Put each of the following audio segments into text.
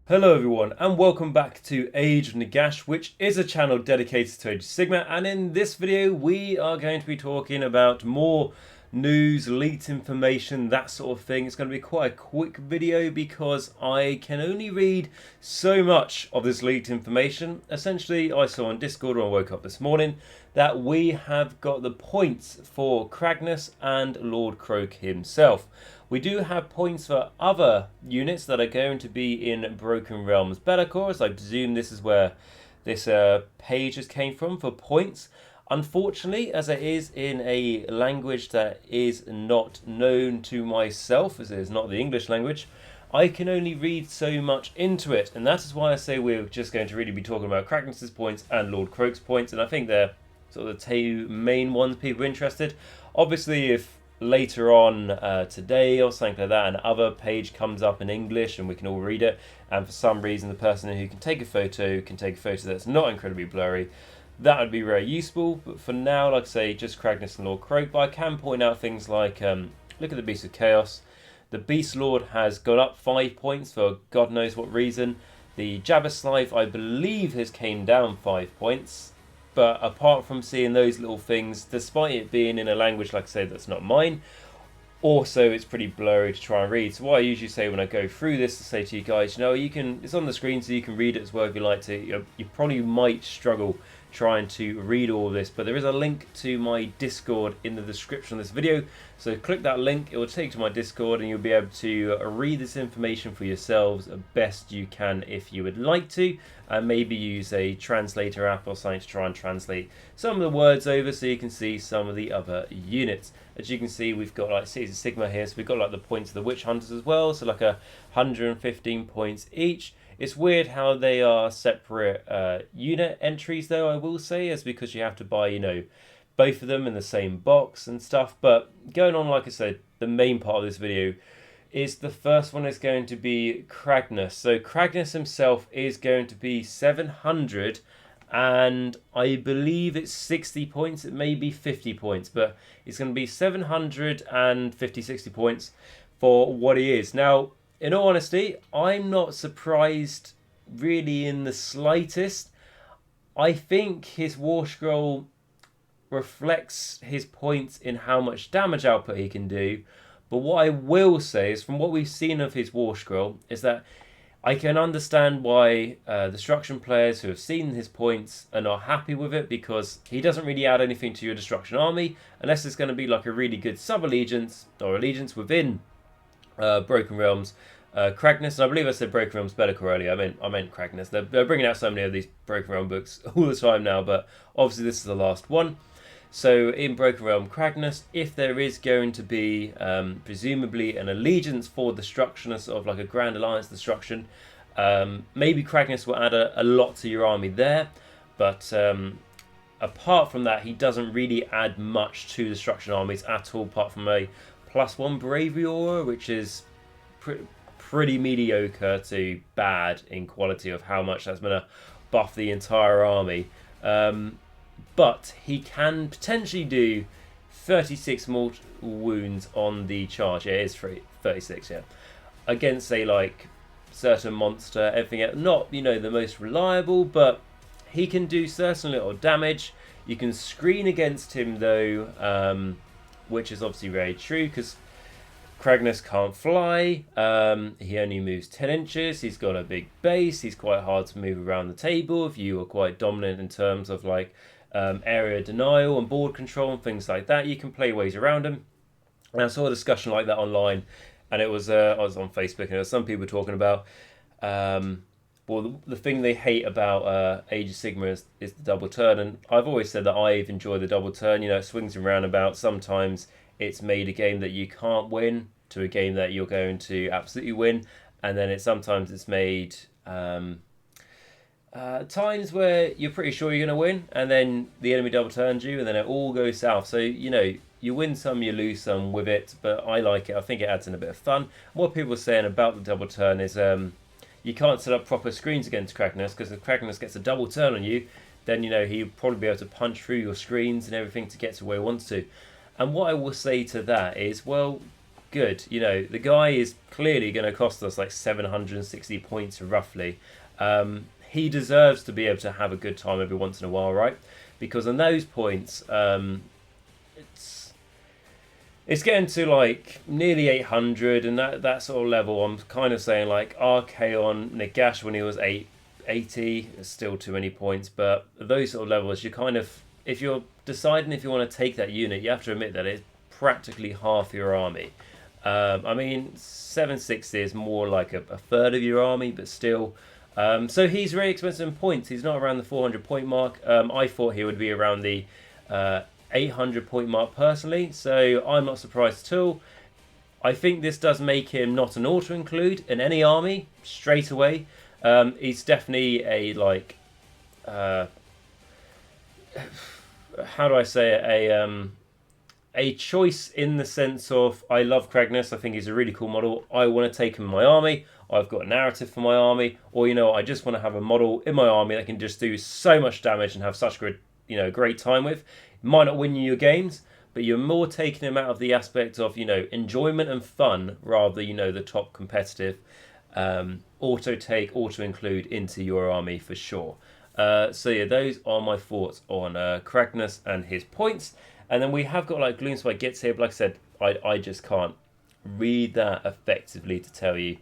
Hello everyone and welcome back to Age of Nagash, which is a channel dedicated to Age of Sigmar, and in this video we are going to be talking about more news, leaked information, that sort of thing. It's going to be quite a quick video because I can only read so much of this leaked information. Essentially, I saw on Discord when I woke up this morning that we have got the points for Kragnos and Lord Kroak himself. We do have points for other units that are going to be in Broken Realms Kragnos. I presume this is where this page has came from for points. Unfortunately, as it is in a language that is not known to myself, as it is not the English language, I can only read so much into it. And that is why I say we're just going to really be talking about Kragnos' points and Lord Kroak's points. And I think they're sort of the two main ones people are interested. Obviously, if later on today or something like that, another page comes up in English and we can all read it, and for some reason the person who can take a photo that's not incredibly blurry, that would be very useful. But for now, like I say, just Kragnos and Lord Kroak. But I can point out things like look at the Beast of Chaos. The Beast Lord has gone up 5 points for God knows what reason. The Jabberslave, I believe, has came down 5 points. But apart from seeing those little things, despite it being in a language, like I say, that's not mine, also it's pretty blurry to try and read. So what I usually say when I go through this to say to you guys, it's on the screen so you can read it as well if you like to. You probably might struggle trying to read all of this, but there is a link to my Discord in the description of this video, so click that link, it will take you to my Discord and you'll be able to read this information for yourselves best you can if you would like to, and maybe use a translator app or something to try and translate some of the words over so you can see some of the other units. As you can see, we've got like Cities of Sigmar here, so we've got like the points of the Witch Hunters as well, so like 115 points each. It's weird how they are separate unit entries, though, I will say, is because you have to buy, both of them in the same box and stuff. But going on, like I said, the main part of this video is the first one is going to be Kragnos. So Kragnos himself is going to be 700, and I believe it's 60 points. It may be 50 points, but it's going to be 750, 60 points for what he is. Now, in all honesty, I'm not surprised really in the slightest. I think his War Scroll reflects his points in how much damage output he can do. But what I will say is, from what we've seen of his War Scroll, is that I can understand why destruction players who have seen his points are not happy with it, because he doesn't really add anything to your destruction army unless it's going to be like a really good sub-allegiance or allegiance within Broken Realms Kragnos. And I believe I said Broken Realms Kragnos earlier. I meant Kragnos. They're bringing out so many of these Broken Realm books all the time now, but obviously this is the last one. So in Broken Realm Kragnos, if there is going to be presumably an allegiance for destruction, a sort of like a Grand Alliance destruction, maybe Kragnos will add a lot to your army there. But apart from that, he doesn't really add much to destruction armies at all, apart from a +1 bravery aura, which is pretty mediocre to bad in quality of how much that's going to buff the entire army. But he can potentially do 36 mortal wounds on the charge. Yeah, it is 36, yeah. Against a like certain monster, everything else. Not, the most reliable, but he can do certain little damage. You can screen against him though, which is obviously very true because Kragnos can't fly. He only moves 10 inches. He's got a big base. He's quite hard to move around the table if you are quite dominant in terms of like area denial and board control and things like that. You can play ways around him. And I saw a discussion like that online, and it was I was on Facebook, and there were some people talking about the thing they hate about Age of Sigmar is the double turn. And I've always said that I've enjoyed the double turn. It swings and roundabouts. Sometimes it's made a game that you can't win to a game that you're going to absolutely win, and then sometimes it's made times where you're pretty sure you're going to win, and then the enemy double turns you, and then it all goes south. So you win some, you lose some with it, but I like it. I think it adds in a bit of fun. What people are saying about the double turn is you can't set up proper screens against Kragnos, because if Kragnos gets a double turn on you, then he'll probably be able to punch through your screens and everything to get to where he wants to. And what I will say to that is, well, good. You know, the guy is clearly going to cost us like 760 points roughly. He deserves to be able to have a good time every once in a while, right? Because on those points, it's getting to like nearly 800, and that sort of level. I'm kind of saying like Archaon Nagash when he was 880 is still too many points, but those sort of levels, you kind of, if you're deciding if you want to take that unit, you have to admit that it's practically half your army. I mean, 760 is more like a third of your army, but still. So he's very expensive in points. He's not around the 400 point mark. I thought he would be around the 800 point mark personally, so I'm not surprised at all. I think this does make him not an auto-include in any army straight away. He's definitely a like... how do I say it? A choice in the sense of, I love Kragnos, I think he's a really cool model, I want to take him in my army, I've got a narrative for my army, or you know, I just want to have a model in my army that can just do so much damage and have such good, you know, great time with. Might not win you your games, but you're more taking him out of the aspect of, you know, enjoyment and fun, rather, you know, the top competitive auto take, auto include into your army for sure. So yeah, those are my thoughts on Kragnos and his points. And then we have got like Gloomspite gets here, but like I said, I just can't read that effectively to tell you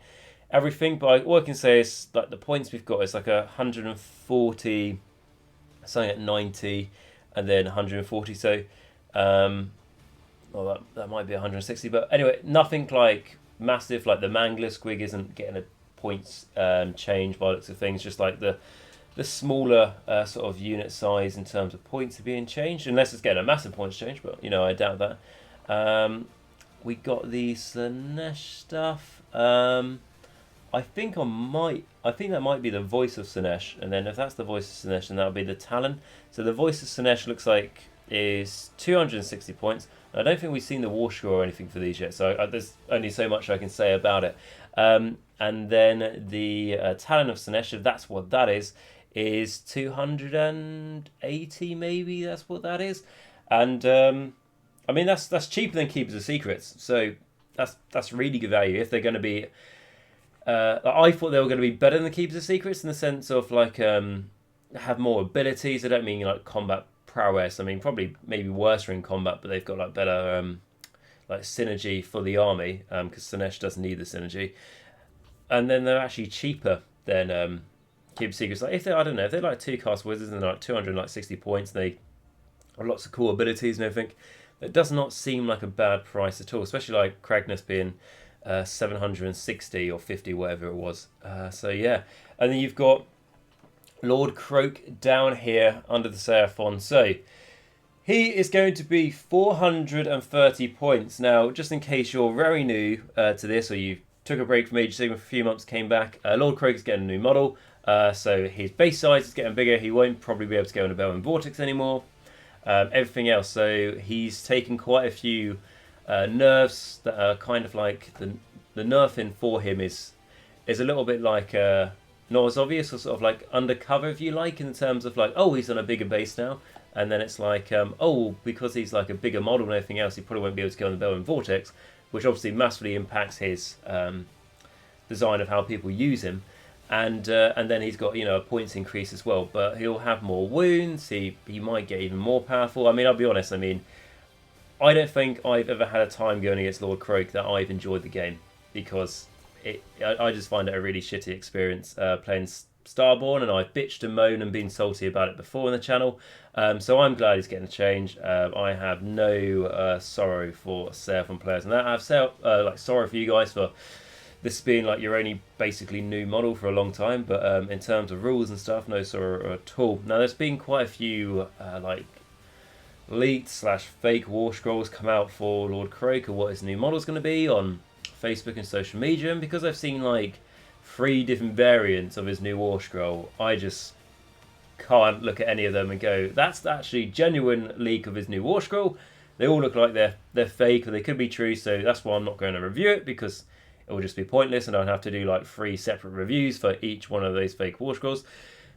everything. But all I can say is like the points we've got is like 140, something at 90, and then 140. So, well, that might be 160. But anyway, nothing like massive. Like the Mangler Squig isn't getting a points change by the looks of things. Just like the smaller sort of unit size in terms of points are being changed, unless it's getting a massive points change, but you know, I doubt that. We got the Slaanesh stuff. I think that might be the voice of Slaanesh, and then if that's the voice of Slaanesh, then that'll be the Talon. So the voice of Slaanesh looks like is 260 points. I don't think we've seen the War Scroll or anything for these yet, so there's only so much I can say about it. And then the Talon of Slaanesh, if that's what that is 280 maybe, that's what that is. And I mean, that's cheaper than Keepers of Secrets, so that's really good value. If they're going to be I thought they were going to be better than the Keepers of Secrets in the sense of like have more abilities. I don't mean like combat prowess, I mean probably maybe worse in combat, but they've got like better like synergy for the army, because Slaanesh doesn't need the synergy. And then they're actually cheaper than Keep Secrets. Like if they, I don't know, if they're like 2-cast wizards and they're like 260 points, and they have lots of cool abilities and everything, it does not seem like a bad price at all. Especially like Kragnos being 760 or 50, whatever it was. So yeah, and then you've got Lord Kroak down here under the Seraphon. So he is going to be 430 points. Now, just in case you're very new to this, or you took a break from Age of Sigmar for a few months, came back, Lord Kroak is getting a new model. So his base size is getting bigger. He won't probably be able to go in a Bell and Vortex anymore. Everything else. So he's taken quite a few nerfs that are kind of like the nerfing for him is a little bit like not as obvious, or sort of like undercover, if you like, in terms of like, oh, he's on a bigger base now. And then it's like, oh, because he's like a bigger model and everything else, he probably won't be able to go on the Bell and Vortex, which obviously massively impacts his design of how people use him. And then he's got, you know, a points increase as well. But he'll have more wounds. He might get even more powerful. I mean, I'll be honest. I mean, I don't think I've ever had a time going against Lord Kroak that I've enjoyed the game, because I just find it a really shitty experience playing Starborn, and I've bitched and moaned and been salty about it before in the channel. So I'm glad he's getting a change. I have no sorrow for Seraphon players, and I have like sorrow for you guys for this being like your only basically new model for a long time. But in terms of rules and stuff, no sorrow at all. Now there's been quite a few like leaked/fake War Scrolls come out for Lord Kroak, or what his new model's going to be, on Facebook and social media, and because I've seen like 3 different variants of his new War Scroll, I just can't look at any of them and go, that's actually genuine leak of his new War Scroll. They all look like they're fake, or they could be true, so that's why I'm not going to review it, because it will just be pointless, and I'd have to do like 3 separate reviews for each one of those fake War Scrolls.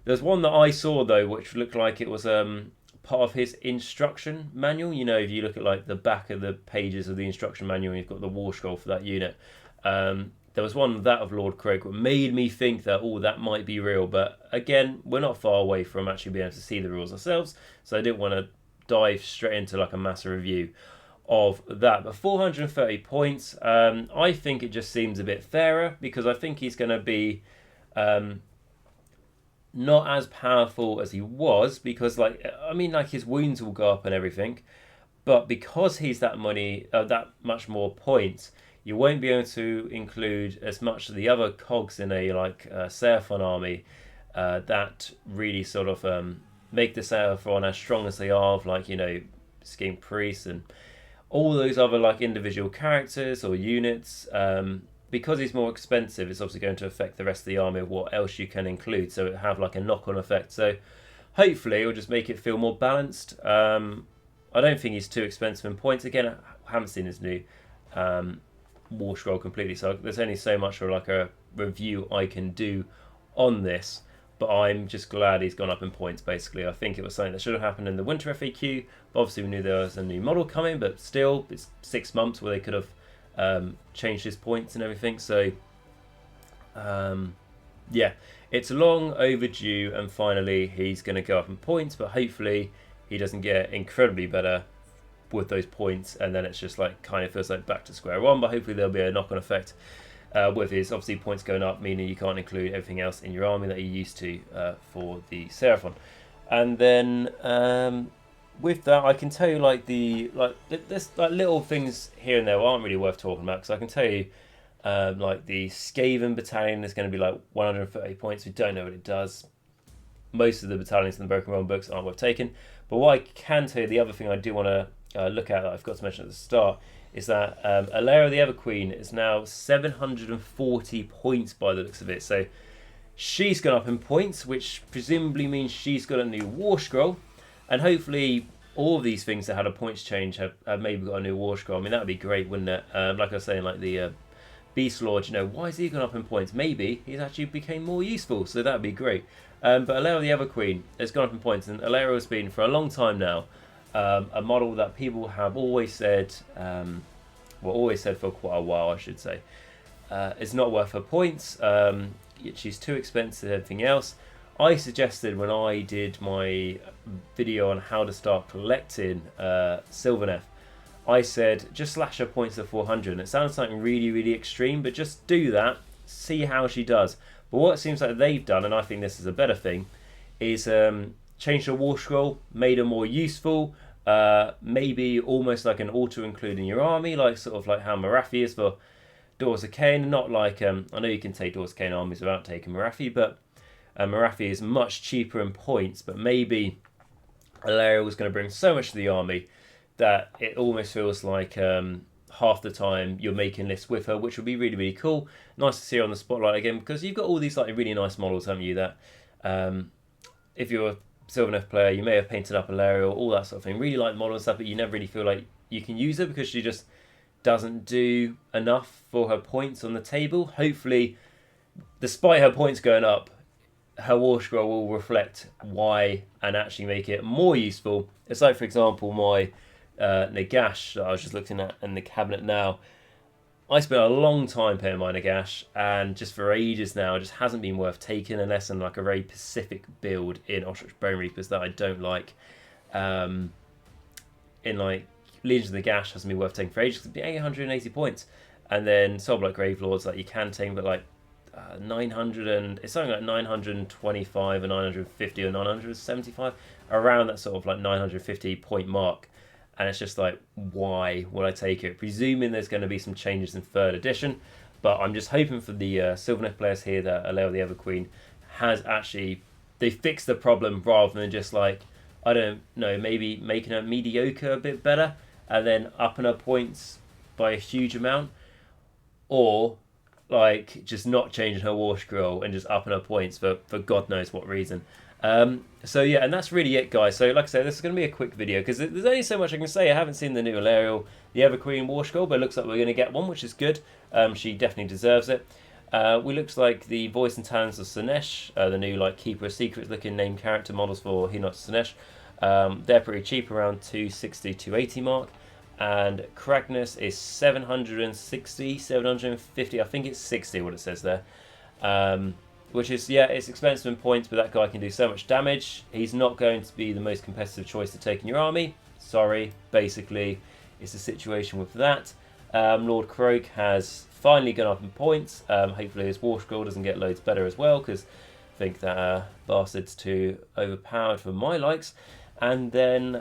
There's one that I saw though, which looked like it was part of his instruction manual. You know, if you look at like the back of the pages of the instruction manual, you've got the war scroll for that unit. There was one that of Lord Kroak that made me think that, oh, that might be real. But again, we're not far away from actually being able to see the rules ourselves, so I didn't want to dive straight into like a massive review of that. But 430 points, I think it just seems a bit fairer, because I think he's going to be not as powerful as he was, because like, I mean, like his wounds will go up and everything, but because he's that much more points, you won't be able to include as much of the other cogs in a like Seraphon army that really sort of make the Seraphon as strong as they are, of like, you know, Scheme Priests and all those other like individual characters or units. Because he's more expensive, it's obviously going to affect the rest of the army of what else you can include, so it have like a knock-on effect. So hopefully it'll just make it feel more balanced. I don't think he's too expensive in points. Again, I haven't seen his new war scroll completely, so there's only so much of like a review I can do on this, but I'm just glad he's gone up in points. Basically, I think it was something that should have happened in the winter FAQ, but obviously we knew there was a new model coming, but still, it's 6 months where they could have changed his points and everything. So yeah, it's long overdue, and finally he's going to go up in points, but hopefully he doesn't get incredibly better with those points, and then it's just like kind of feels like back to square one. But hopefully there'll be a knock-on effect with his obviously points going up, meaning you can't include everything else in your army that you used to for the Seraphon. And then with that, I can tell you like there's like little things here and there aren't really worth talking about, because I can tell you like the Skaven battalion is going to be like 130 points. We don't know what it does. Most of the battalions in the Broken Realms books aren't worth taking. But what I can tell you, the other thing I do want to look at that I forgot to mention at the start, is that Alera the Everqueen is now 740 points by the looks of it. So she's gone up in points, which presumably means she's got a new war scroll. And hopefully all of these things that had a points change have maybe got a new war scroll. I mean, that would be great, wouldn't it? Like I was saying, like the Beast Lord, you know, why has he gone up in points? Maybe he's actually became more useful, so that would be great. But Alera the Everqueen has gone up in points, and Alera has been for a long time now a model that people have always said, always said for quite a while, I should say, it's not worth her points. She's too expensive, everything else. I suggested when I did my video on how to start collecting Sylvaneth, I said just slash her points to 400. And it sounds something really, really extreme, but just do that, see how she does. But what it seems like they've done, and I think this is a better thing, is changed her war scroll, made her more useful, maybe almost like an auto-include in your army, like sort of like how Morathi is for Daughters of Cain. Not like, I know you can take Daughters of Cain armies without taking Morathi, but Morathi is much cheaper in points, but maybe Alarielle was going to bring so much to the army that it almost feels like half the time you're making lists with her, which would be really, really cool. Nice to see her on the spotlight again, because you've got all these like really nice models, haven't you, that if you're a Sylvaneth player, you may have painted up Alarielle, all that sort of thing. Really like model and stuff, but you never really feel like you can use her because she just doesn't do enough for her points on the table. Hopefully, despite her points going up, her war scroll will reflect why and actually make it more useful. It's like, for example, my Nagash that I was just looking at in the cabinet now. I spent a long time playing my Nagash, and just for ages now, it just hasn't been worth taking unless in like a very specific build in Ostrich Bone Reapers that I don't like. In like Legions of Nagash hasn't been worth taking for ages because it'd be 880 points. And then Soulblight Gravelords, like you can take, but like 900 and it's something like 925 or 950 or 975, around that sort of like 950 point mark. And it's just like, why would I take it? Presuming there's going to be some changes in 3rd edition, but I'm just hoping for the Sylvaneth players here that Alera the Everqueen has actually, they fixed the problem rather than just like, I don't know, maybe making her mediocre a bit better and then upping her points by a huge amount, or like just not changing her war scroll and just upping her points for God knows what reason. So yeah, and that's really it, guys. So like I said, this is going to be a quick video because there's only so much I can say. I haven't seen the new Alarielle the Everqueen war scroll, but it looks like we're going to get one, which is good. She definitely deserves it. We looks like the voice and talents of Slaanesh, the new like Keeper of Secrets looking name character models for He Not Slaanesh. They're pretty cheap, around 260, 280 mark. And Kragnos is 760, 750, I think it's 60 what it says there. Which is, yeah, it's expensive in points, but that guy can do so much damage. He's not going to be the most competitive choice to take in your army. Sorry, basically, it's a situation with that. Lord Kroak has finally gone up in points. Hopefully his War Scroll doesn't get loads better as well, because I think that bastard's too overpowered for my likes. And then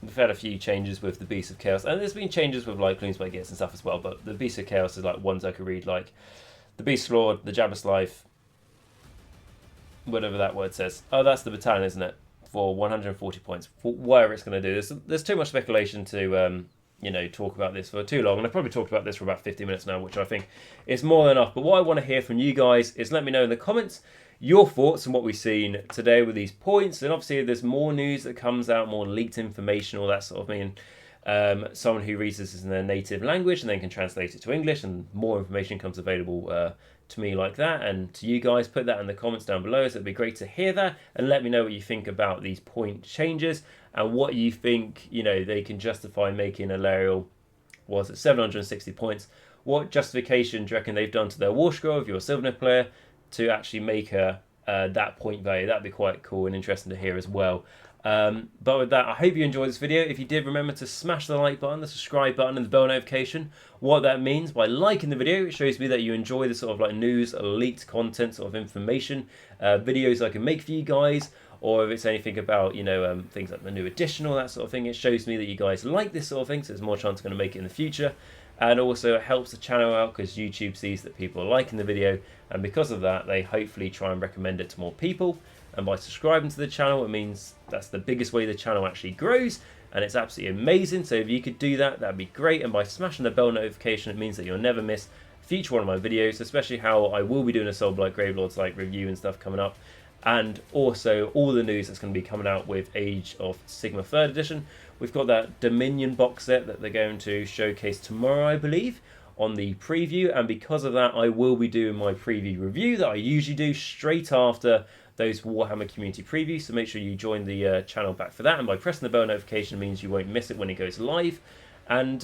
we've had a few changes with the Beast of Chaos, and there's been changes with like Gloomspite Gears and stuff as well, but the Beast of Chaos is like ones I could read, like the Beast Lord, the Jabber's Life, whatever that word says. Oh, that's the battalion, isn't it? For 140 points, for whatever it's going to do. There's too much speculation to talk about this for too long, and I've probably talked about this for about 50 minutes now, which I think is more than enough. But what I want to hear from you guys is let me know in the comments your thoughts on what we've seen today with these points. And obviously there's more news that comes out, more leaked information, all that sort of thing. Someone who reads this in their native language and then can translate it to English, and more information comes available to me like that, and to you guys. Put that in the comments down below, so it'd be great to hear that, and let me know what you think about these point changes and what you think they can justify making Alarielle, was it 760 points. What justification do you reckon they've done to their War Scroll if you're a Sylvaneth player to actually make her that point value? That'd be quite cool and interesting to hear as well. But with that, I hope you enjoyed this video. If you did, remember to smash the like button, the subscribe button, and the bell notification. What that means, by liking the video, it shows me that you enjoy the sort of like news, leaked content, sort of information, videos I can make for you guys, or if it's anything about things like the new edition or that sort of thing. It shows me that you guys like this sort of thing, so there's more chance I'm going to make it in the future. And also it helps the channel out because YouTube sees that people are liking the video, and because of that they hopefully try and recommend it to more people. And by subscribing to the channel, it means that's the biggest way the channel actually grows, and it's absolutely amazing. So if you could do that, that'd be great. And by smashing the bell notification, it means that you'll never miss a future one of my videos, especially how I will be doing a Soulblight Gravelords like review and stuff coming up, and also all the news that's going to be coming out with Age of Sigmar 3rd edition. We've got that Dominion box set that they're going to showcase tomorrow, I believe, on the preview, and because of that I will be doing my preview review that I usually do straight after those Warhammer community previews, so make sure you join the channel back for that, and by pressing the bell notification means you won't miss it when it goes live. And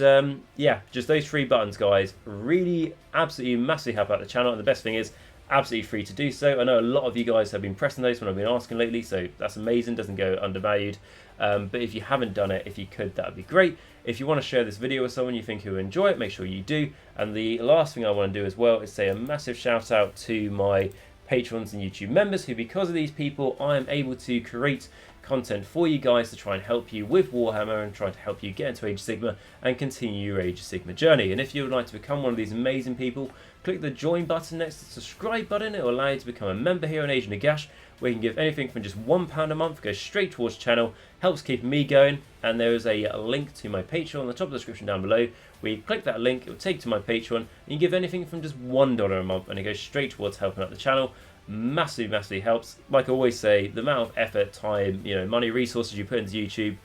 yeah, just those 3 buttons, guys, really absolutely massively help out the channel, and the best thing is absolutely free to do so. I know a lot of you guys have been pressing those when I've been asking lately, so that's amazing, doesn't go undervalued. But if you haven't done it, if you could, that would be great. If you want to share this video with someone you think who will enjoy it, make sure you do. And the last thing I want to do as well is say a massive shout out to my patrons and YouTube members, who because of these people I am able to create content for you guys to try and help you with Warhammer and try to help you get into Age of Sigmar and continue your Age of Sigmar journey. And if you would like to become one of these amazing people, click the join button next to the subscribe button. It will allow you to become a member here on Age of Nagash, where you can give anything from just £1 a month, goes straight towards the channel, helps keep me going. And there is a link to my Patreon on the top of the description down below, where you click that link, it will take you to my Patreon, and you give anything from just $1 a month, and it goes straight towards helping out the channel. Massively helps. Like I always say, the amount of effort, time, money, resources you put into YouTube,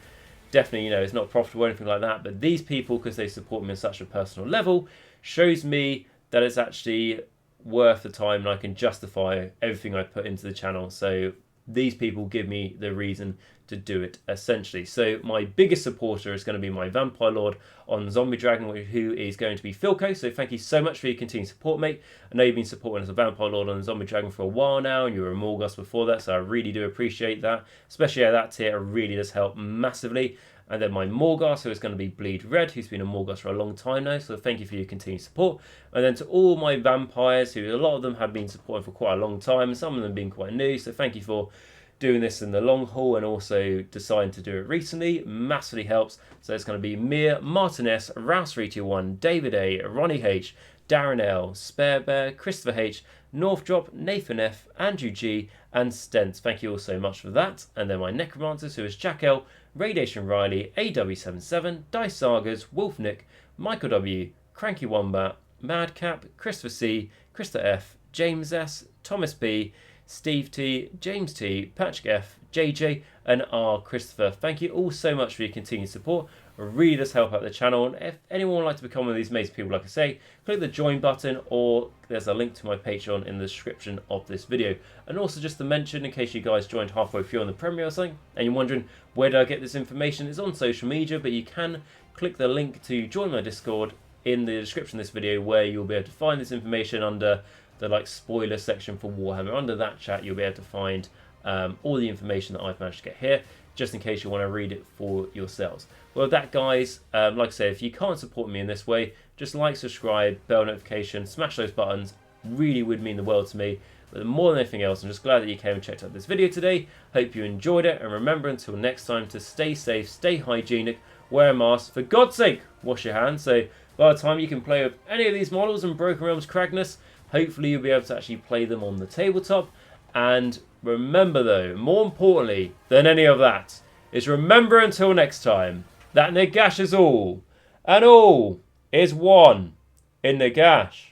definitely, it's not profitable or anything like that, but these people, because they support me on such a personal level, shows me that it's actually worth the time and I can justify everything I put into the channel. So these people give me the reason to do it, essentially. So my biggest supporter is going to be my Vampire Lord on Zombie Dragon, who is going to be Filq. So thank you so much for your continued support, mate. I know you've been supporting as a Vampire Lord on Zombie Dragon for a while now, and you were a Morgast before that, so I really do appreciate that. Especially at that tier, it really does help massively. And then my Morgast, who is going to be Bleed Red, who's been a Morgast for a long time now, so thank you for your continued support. And then to all my vampires, who a lot of them have been supporting for quite a long time, some of them being quite new, so thank you for doing this in the long haul and also deciding to do it recently. Massively helps. So it's going to be Mir, Martin S, Rouse321, David A, Ronni H, Darren L, SpareBear, Christopher H, Northdrop, Nathan F, Andrew G, and Stence. Thank you all so much for that. And then my Necromancers, who is Jacq.l, RadiationRiley, AW77, Dice Sagas, WolfNick, Michal W, Cranky Wombat, Madcap, Christopher C, Krista F, James S, Thomas B, Steve T, James T, Patrick F, JJ, and R. Christopher. Thank you all so much for your continued support. It really does help out the channel. And if anyone would like to become one of these amazing people, like I say, click the join button, or there's a link to my Patreon in the description of this video. And also just to mention, in case you guys joined halfway through on the premiere or something, and you're wondering where do I get this information, it's on social media, but you can click the link to join my Discord in the description of this video, where you'll be able to find this information under the spoiler section for Warhammer. Under that chat, you'll be able to find all the information that I've managed to get here, just in case you want to read it for yourselves. Well, that, guys, like I say, if you can't support me in this way, just like, subscribe, bell notification, smash those buttons. Really would mean the world to me. But more than anything else, I'm just glad that you came and checked out this video today. Hope you enjoyed it, and remember, until next time, to stay safe, stay hygienic, wear a mask, for God's sake, wash your hands. So by the time you can play with any of these models in Broken Realms Kragnos, hopefully you'll be able to actually play them on the tabletop. And remember, though, more importantly than any of that, is remember until next time, that Nagash is all, and all is one in Nagash.